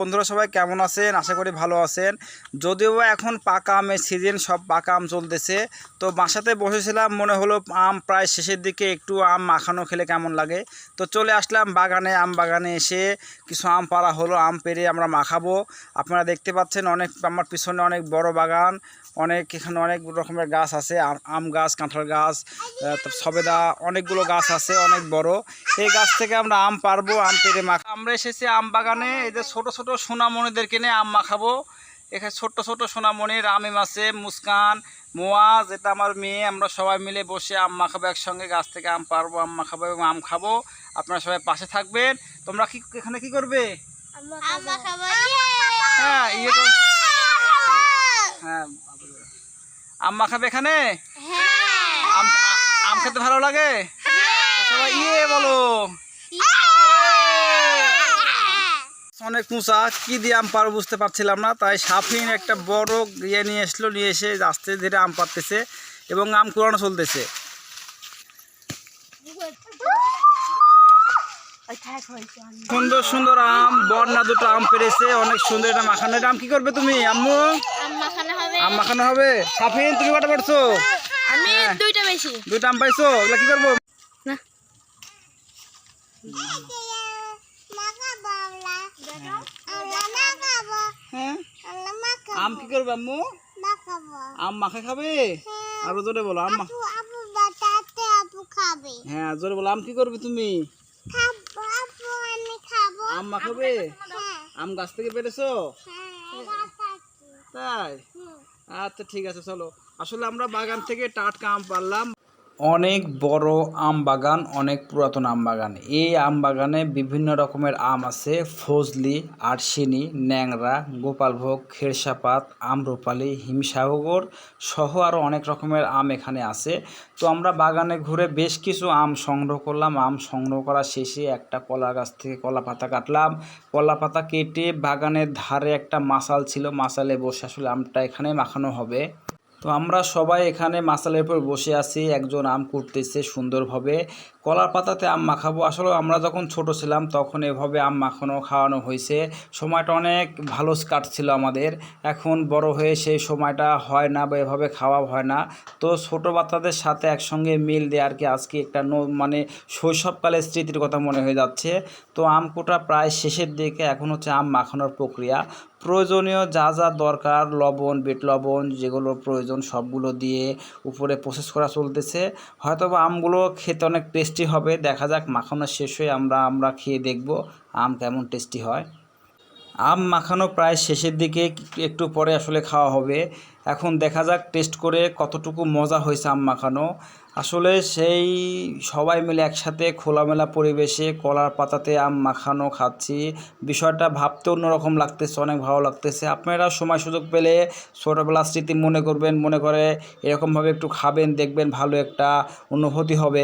বন্ধুরা সবাই কেমন আছেন? আশা করি ভালো আছেন। যদিও এখন পাকা আমের সিজন, সব পাকা আম চলতেছে। তো বাসাতে বসেছিলাম, মনে হলো আম প্রায় শেষের দিকে, একটু আম মাখানো খেলে কেমন লাগে। তো চলে আসলাম বাগানে, আম বাগানে এসে কিছু আম পাড়া হলো। আম পেড়ে আমরা মাখাবো। আপনারা দেখতে পাচ্ছেন অনেক, আমার পিছনে অনেক বড় বাগান, এখানে অনেক রকমের গাছ আছে, আম গাছ, কাঁঠাল গাছ, সবেদা, অনেকগুলো গাছ আছে অনেক বড়। এই গাছ থেকে আমরা আম পারবো, আম পেড়ে আমরা এসেছি আম বাগানে। এই যে ছোট ছোট সোনামণিদেরকে নিয়ে আম মাখাবো। এখানে ছোট্ট ছোট সোনামণির আমিম আছে, মুস্কান, মোয়াজ, এটা আমার মেয়ে। আমরা সবাই মিলে বসে আম মাখাবো একসঙ্গে, গাছ থেকে আম পারবো, আম মাখাবো এবং আম খাবো। আপনারা সবাই পাশে থাকবেন। তোমরা কি এখানে কি করবে? হ্যাঁ, হ্যাঁ, আম মাখাবে এখানে। আম খেতে ভালো লাগে সবাই বলো। অনেক উঁচা, কি দিয়ে আম পারবো বুঝতে পারছিলাম না, তাই সাফিন একটা বড় নিয়ে আসলো, নিয়ে এসে আস্তে ধীরে আম পাড়তেছে এবং আম কুড়ানো চলতেছে। সুন্দর সুন্দর আম, বন্যা দুটো আম পেরেছে, অনেক সুন্দর। এটা মাখানো, এটা আম কি করবে তুমি আম্মু? আম মাখানো হবে। সাফিন তুমি কটা পারছো? আমি দুইটা আম পাইছো, এগুলা কি করবো? আম কি করবে আম্মু? আম মাখা খাবে? আরো জোরে বলো। হ্যাঁ, জোরে বলো। আম কি করবে তুমি? আম মাখাবে? আম গাছ থেকে পেরেছো? তাই? আচ্ছা ঠিক আছে, চলো। আসলে আমরা বাগান থেকে টাটকা আম পারলাম। অনেক বড় আম বাগান, অনেক পুরাতন আম বাগান। এই আম বাগানে বিভিন্ন রকমের আম আছে, ফজলি, আরশিনি, ন্যাংরা, গোপালভোগ, খেরসাপাত, আম্রপালি, হিমসাগর সহ আরও অনেক রকমের আম এখানে আছে। তো আমরা বাগানে ঘুরে বেশ কিছু আম সংগ্রহ করলাম। আম সংগ্রহ করা শেষে একটা কলা গাছ থেকে কলা পাতা কাটলাম। কলা পাতা কেটে বাগানের ধারে একটা মাসাল ছিল, মাসালে বসে আসলে আমটা এখানে মাখানো হবে। তো আমরা সবাই এখানে মাসালের উপর বসে আছি, একজন আম কুটতেছে সুন্দরভাবে। কলার পাতাতে আম মাখাবো। আসলে আমরা যখন ছোট ছিলাম তখন এভাবে আম মাখানো খাওয়ানো হয়েছে। সময়টা অনেক ভালো কাটছিল আমাদের। এখন বড় হয়ে সেই সময়টা হয় না বা এভাবে খাওয়া হয় না। তো ছোট বাচ্চাদের সাথে একসঙ্গে মিল দিয়ে আর কি আজকে একটা মানে শৈশবকালের স্মৃতির কথা মনে হয়ে যাচ্ছে। তো আম কোটা প্রায় শেষের দিকে, এখন হচ্ছে আম মাখানোর প্রক্রিয়া। প্রয়োজনীয় যা যা দরকার, লবণ, বিট লবণ, যেগুলো প্রয়োজন সবগুলো দিয়ে উপরে প্রসেস করা চলতেছে। হয়তো বা আমগুলো খেতে অনেক টেস্টি হবে। দেখা যাক, মাখানো শেষ হয়ে আমরা খেয়ে দেখব আম কেমন টেস্টি হয়। আম মাখানো প্রায় শেষের দিকে, একটু পরে আসলে খাওয়া হবে। এখন দেখা যাক টেস্ট করে কতটুকু মজা হয়েছে আম মাখানো। আসলে সেই সবাই মিলে একসাথে খোলামেলা পরিবেশে কলার পাতাতে আম মাখানো খাচ্ছি, বিষয়টা ভাবতে অন্যরকম লাগতেছে, অনেক ভালো লাগতেছে। আপনারা সময় সুযোগ পেলে ছোটোবেলার স্মৃতি মনে করবেন, মনে করে এরকমভাবে একটু খাবেন, দেখবেন ভালো একটা অনুভূতি হবে।